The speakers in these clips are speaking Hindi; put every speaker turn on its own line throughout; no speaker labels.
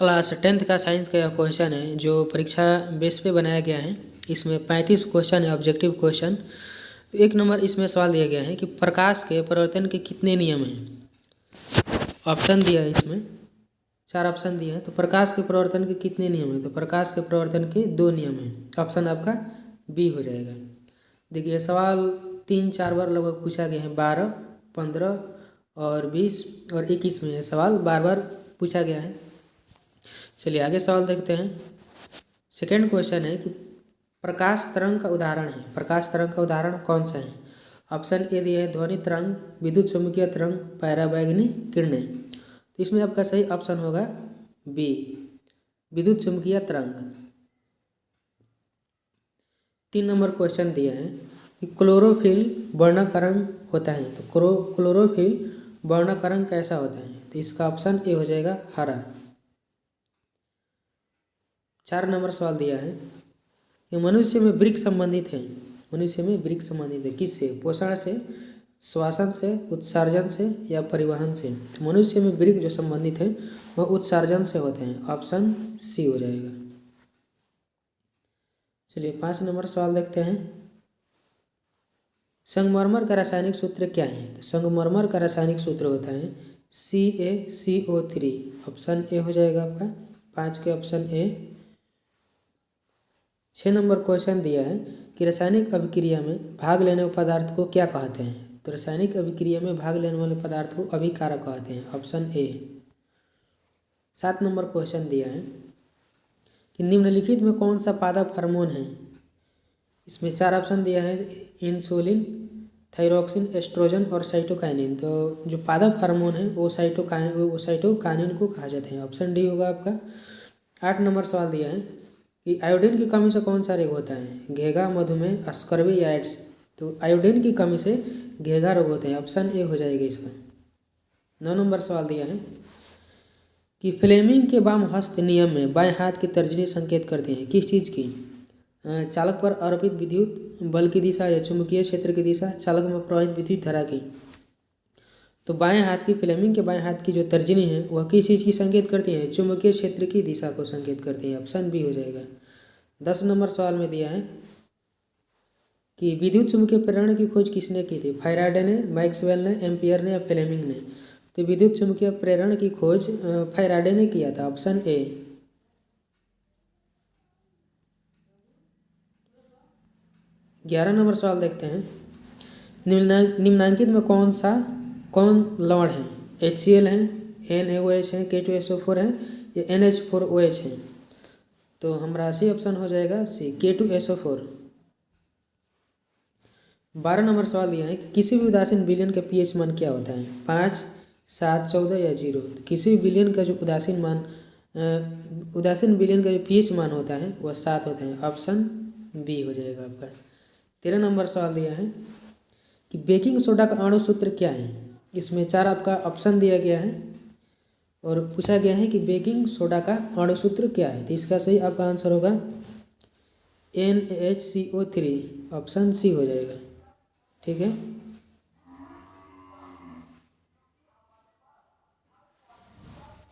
क्लास 10th का साइंस का यह क्वेश्चन है जो परीक्षा बेस पे बनाया गया है। इसमें 35 क्वेश्चन है, ऑब्जेक्टिव क्वेश्चन। तो एक नंबर इसमें सवाल दिया गया है कि प्रकाश के परिवर्तन के कितने नियम हैं। ऑप्शन दिया है, इसमें 4 ऑप्शन दिए हैं। तो प्रकाश के परिवर्तन के कितने नियम हैं? तो प्रकाश के परिवर्तन के 2 नियम हैं। ऑप्शन आपका बी हो जाएगा। देखिए सवाल 3-4 बार लगभग पूछा गया है। 12, 15 और 20 और 21 में यह सवाल बार बार पूछा गया है। चलिए आगे सवाल देखते हैं। सेकेंड क्वेश्चन है कि प्रकाश तरंग का उदाहरण है। प्रकाश तरंग का उदाहरण कौन सा है? ऑप्शन ए दिया है ध्वनि तरंग, विद्युत चुम्बकीय तरंग, पराबैंगनी किरणें। तो इसमें आपका सही ऑप्शन होगा बी, विद्युत चुम्बकीय तरंग। 3 नंबर क्वेश्चन दिया है कि क्लोरोफिल वर्णक्रम होता है। तो क्लोरोफिल वर्णक्रम कैसा होता है? तो इसका ऑप्शन ए हो जाएगा हरा। 4 नंबर सवाल दिया है कि मनुष्य में वृक्क संबंधित है। मनुष्य में वृक्क संबंधित है किससे? पोषण से, श्वसन से, उत्सर्जन से या परिवहन से। तो मनुष्य में वृक्क जो संबंधित है वह उत्सर्जन से होते हैं। ऑप्शन सी हो जाएगा। चलिए 5 नंबर सवाल देखते हैं। संगमरमर का रासायनिक सूत्र क्या है? तो संगमरमर का रासायनिक सूत्र होता है CaCO3। ऑप्शन ए हो जाएगा आपका, 5 के ऑप्शन ए। 6 नंबर क्वेश्चन दिया है कि रासायनिक अभिक्रिया में भाग लेने वाले पदार्थ को क्या कहते हैं? तो रासायनिक अभिक्रिया में भाग लेने वाले पदार्थ को अभिकारक कहते हैं। Option A. 7 नंबर क्वेश्चन दिया है कि निम्नलिखित में कौन सा पादप हार्मोन है? इसमें 4 ऑप्शन दिया है इंसुलिन, थायरोक्सिन, एस्ट्रोजन और साइटोकाइनिन। तो जो पादप हार्मोन है वो साइटोकाइनिन को कहा जाता है। ऑप्शन डी होगा आपका। 8 नंबर सवाल दिया है कि आयोडीन की कमी से कौन सा रोग होता है? घेघा, मधुमेह, स्कर्वी या एड्स। तो आयोडीन की कमी से घेघा रोग होते हैं। ऑप्शन ए हो जाएगा इसका। 9 नंबर सवाल दिया है कि फ्लेमिंग के वाम हस्त नियम में बाएं हाथ की तर्जनी संकेत करते हैं किस चीज़ की? चालक पर आरोपित विद्युत बल की दिशा या चुंबकीय क्षेत्र की दिशा, चालक में प्रवाहित विद्युत धारा की। तो बाएं हाथ की फ्लेमिंग के बाएं हाथ की जो तर्जनी है वह किस चीज़ की संकेत करती है? चुंबकीय क्षेत्र की दिशा को संकेत करती है। ऑप्शन बी हो जाएगा। 10 नंबर सवाल में दिया है कि विद्युत चुम्बकीय प्रेरण की खोज किसने की थी? फैराडे ने, मैक्सवेल ने, एम्पियर ने या फ्लेमिंग ने। तो विद्युत चुम्बकीय प्रेरण की खोज फैराडे ने किया था। Option A. 11 नंबर सवाल देखते हैं। निम्नांकित में कौन लवण है? HCl है, NaOH है, K2SO4 है या NH4OH है। तो हमारा सही ऑप्शन हो जाएगा सी, K2SO4। 12 नंबर सवाल दिया है कि किसी भी उदासीन विलयन का pH मान क्या होता है? 5, 7, 14 या 0। तो किसी भी विलयन का जो उदासीन विलयन का जो pH मान होता है वह 7 होता है। ऑप्शन बी हो जाएगा आपका। 13 नंबर सवाल दिया है कि बेकिंग सोडा का अणु सूत्र क्या है? इसमें 4 आपका ऑप्शन दिया गया है और पूछा गया है कि बेकिंग सोडा का अणु सूत्र क्या है? तो इसका सही आपका आंसर होगा NaHCO3। ऑप्शन सी हो जाएगा। ठीक है।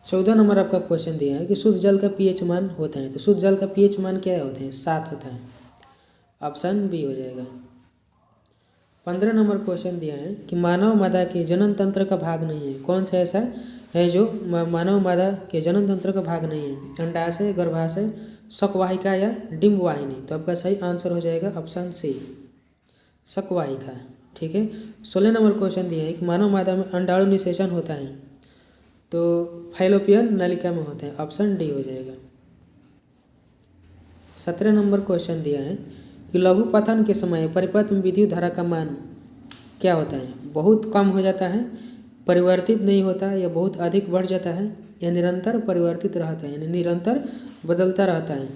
14 नंबर आपका क्वेश्चन दिया है कि शुद्ध जल का pH मान होता है। तो शुद्ध जल का pH मान क्या होता है? 7 होता है। ऑप्शन बी हो जाएगा। 15 नंबर क्वेश्चन दिया है कि मानव मादा के जनन तंत्र का भाग नहीं है। कौन सा ऐसा है जो मानव मादा के जनन तंत्र का भाग नहीं है? अंडाशय, गर्भाशय, शकवाहिका या डिंबवाहिनी। तो आपका सही आंसर हो जाएगा ऑप्शन सी, शकवाहिका। ठीक है। 16 नंबर क्वेश्चन दिया है कि मानव मादा में अंडाणु निषेचन होता है। तो फैलोपियन नलिका में होते हैं। ऑप्शन डी हो जाएगा। 17 नंबर क्वेश्चन दिया है कि लघु पतन के समय परिपथ में विद्युत धारा का मान क्या होता है? बहुत कम हो जाता है, परिवर्तित नहीं होता या बहुत अधिक बढ़ जाता है या निरंतर परिवर्तित रहता है, यानी निरंतर बदलता रहता है।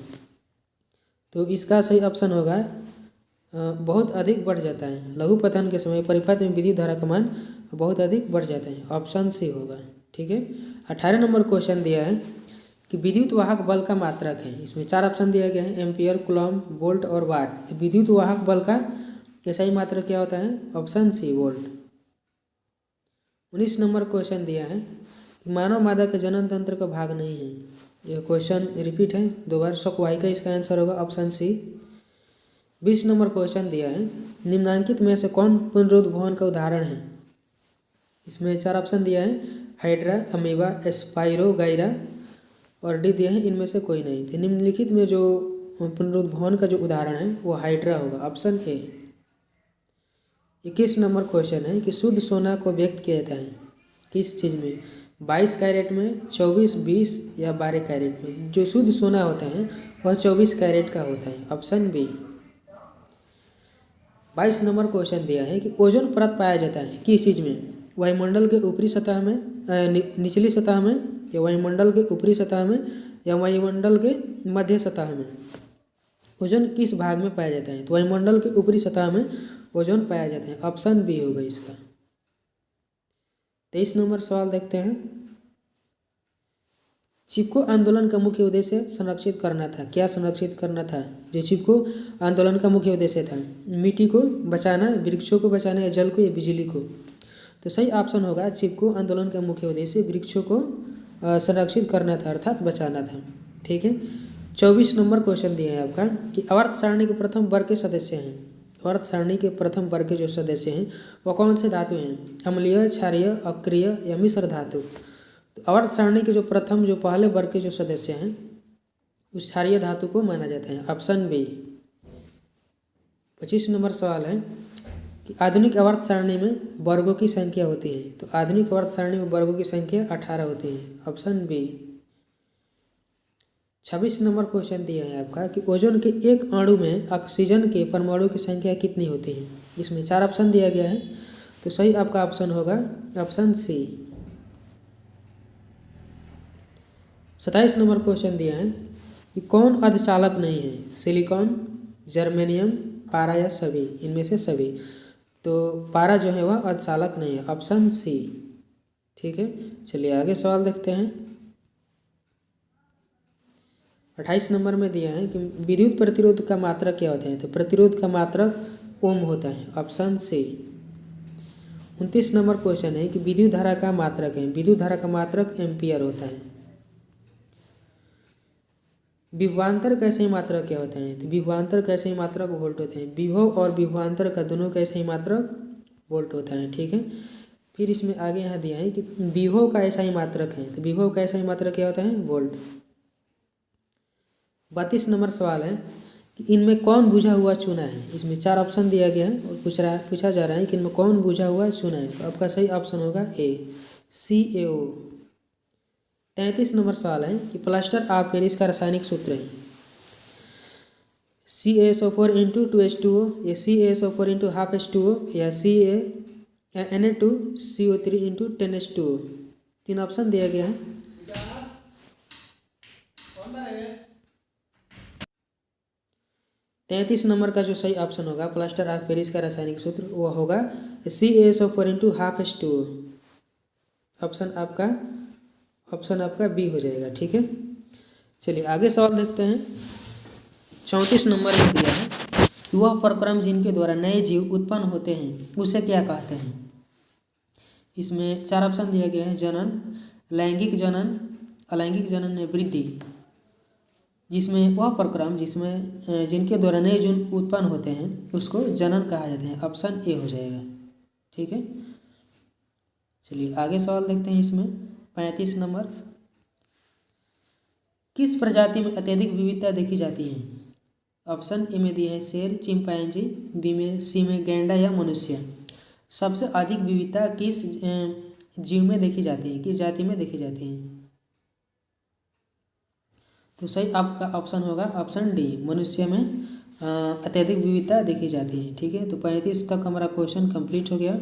तो इसका सही ऑप्शन होगा बहुत अधिक बढ़ जाता है। लघु पतन के समय परिपथ में विद्युत धारा का मान बहुत अधिक बढ़ जाता है। ऑप्शन सी होगा। ठीक है। 18 नंबर क्वेश्चन दिया है कि विद्युत वाहक बल का मात्रक है। इसमें 4 ऑप्शन दिया गया है एम्पियर, कूलॉम, वोल्ट और वाट। विद्युत वाहक बल का सही मात्रक क्या होता है? Option C, volt. 19 नंबर क्वेश्चन दिया है कि मानव मादा के जनन तंत्र का भाग नहीं है। यह क्वेश्चन रिपीट है 2 बार। शक वाहिका इसका आंसर होगा ऑप्शन सी। 20 नंबर क्वेश्चन दिया है, निम्नलिखित में से कौन पुनरुत्थ भवन का उदाहरण है। इसमें 4 ऑप्शन दिया है, हाइड्रा, अमीबा, स्पाइरो गाइरा और डी दिया है इनमें से कोई नहीं। तो निम्नलिखित में जो पुनरुत्थ भवन का जो उदाहरण है वो हाइड्रा होगा, ऑप्शन ए। 21 नंबर क्वेश्चन है कि शुद्ध सोना को व्यक्त किया जाता है किस चीज़ में, 22 कैरेट में, 24, 20 या 12 कैरेट में। जो शुद्ध सोना होता है वह 24 कैरेट का होता है, ऑप्शन बी। 22 नंबर क्वेश्चन दिया है कि ओजोन परत पाया जाता है किस चीज़ में, वायुमंडल के ऊपरी सतह में, निचली सतह में, या वायुमंडल के ऊपरी सतह में, या वायुमंडल के मध्य सतह में। ओजोन किस भाग में पाया जाता है, तो वायुमंडल के ऊपरी सतह में ओजोन पाया जाता है, ऑप्शन बी होगा इसका। 23 नंबर सवाल देखते हैं, चिपको आंदोलन का मुख्य उद्देश्य संरक्षित करना था। क्या संरक्षित करना था जो चिपको आंदोलन का मुख्य उद्देश्य था, मिट्टी को बचाना, वृक्षों को बचाना, या जल को, या बिजली को। तो सही ऑप्शन होगा, चिपको आंदोलन का मुख्य उद्देश्य वृक्षों को संरक्षित करना था, अर्थात बचाना था। ठीक है। 24 नंबर क्वेश्चन दिया है आपका कि आवर्त सारणी के प्रथम वर्ग के सदस्य हैं। आवर्त सारणी के प्रथम वर्ग के जो सदस्य हैं वह कौन से धातु हैं, अम्लीय, क्षारीय, अक्रिय या मिश्र धातु। तो आवर्त सारणी के जो प्रथम जो पहले वर्ग के जो सदस्य हैं उस क्षारीय धातु को माना जाता है, ऑप्शन बी। 25 नंबर सवाल है कि आधुनिक आवर्त सारणी में वर्गों की संख्या होती है। तो आधुनिक आवर्त सारणी में वर्गों की संख्या 18 होती है, ऑप्शन बी। 26 नंबर क्वेश्चन दिया है आपका कि ओजोन के एक अणु में ऑक्सीजन के परमाणु की संख्या कितनी होती है। इसमें 4 ऑप्शन दिया गया है, तो सही आपका ऑप्शन होगा ऑप्शन सी। 27 नंबर क्वेश्चन दिया है कि कौन अर्धचालक नहीं है, सिलिकॉन, जर्मेनियम, पारा या सभी, इनमें से सभी। तो पारा जो है वह अर्धचालक नहीं है, ऑप्शन सी। ठीक है, चलिए आगे सवाल देखते हैं। 28 नंबर में दिया है कि विद्युत प्रतिरोध का मात्रक क्या होता है। तो प्रतिरोध का मात्रक ओम होता है, ऑप्शन सी। 29 नंबर क्वेश्चन है कि विद्युत धारा का मात्रक है। विद्युत धारा का मात्रक एम्पियर होता है। विभवांतर का सही मात्रक क्या होता है। तो विभवांतर का सही मात्रक वोल्ट होते हैं। विभव और विभवांतर का दोनों का सही मात्रक वोल्ट होता है। ठीक है, फिर इसमें आगे यहाँ दिया है कि विभव का ऐसा ही मात्रक है। तो विभव का ऐसा ही मात्रक क्या होता है, वोल्ट। 32 नंबर सवाल है कि इनमें कौन बुझा हुआ चूना है। इसमें 4 ऑप्शन दिया गया है और पूछा जा रहा है कि इनमें कौन बुझा हुआ चूना है। तो आपका सही ऑप्शन होगा ए, CaO। 33 नंबर सवाल है कि प्लास्टर ऑफ पेरिस का रासायनिक सूत्र है। CaSO4 × 2H2O, या CaSO4 × ½ H2O, या Na2CO3 × 10H2O। 3 ऑप्शन दिया गया है। 33 नंबर का जो सही ऑप्शन होगा प्लास्टर ऑफ पेरिस का रासायनिक सूत्र वो होगा CaSO4 × ½ H2O। ऑप्शन आपका बी हो जाएगा। ठीक है, चलिए आगे सवाल देखते हैं। 34 नंबर में दिया है कि वह परक्रम जिनके द्वारा नए जीव उत्पन्न होते हैं उसे क्या कहते हैं। इसमें 4 ऑप्शन दिया गया है, जनन, लैंगिक जनन, अलैंगिक जनन या वृद्धि। जिसमें वह परक्रम जिसमें जिनके द्वारा नए जीव उत्पन्न होते हैं उसको जनन कहा जाता है, ऑप्शन ए हो जाएगा। ठीक है, चलिए आगे सवाल देखते हैं। इसमें 35 नंबर, किस प्रजाति में अत्यधिक विविधता देखी जाती है। ऑप्शन ए में दिए हैं शेर, चिंपैंजी, बी में, सी में गैंडा या मनुष्य। सबसे अधिक विविधता किस जीव में देखी जाती है, किस जाति में देखी जाती है। तो सही आपका ऑप्शन होगा ऑप्शन डी, मनुष्य में अत्यधिक विविधता देखी जाती है। ठीक है, तो 35 तक हमारा क्वेश्चन कंप्लीट हो गया।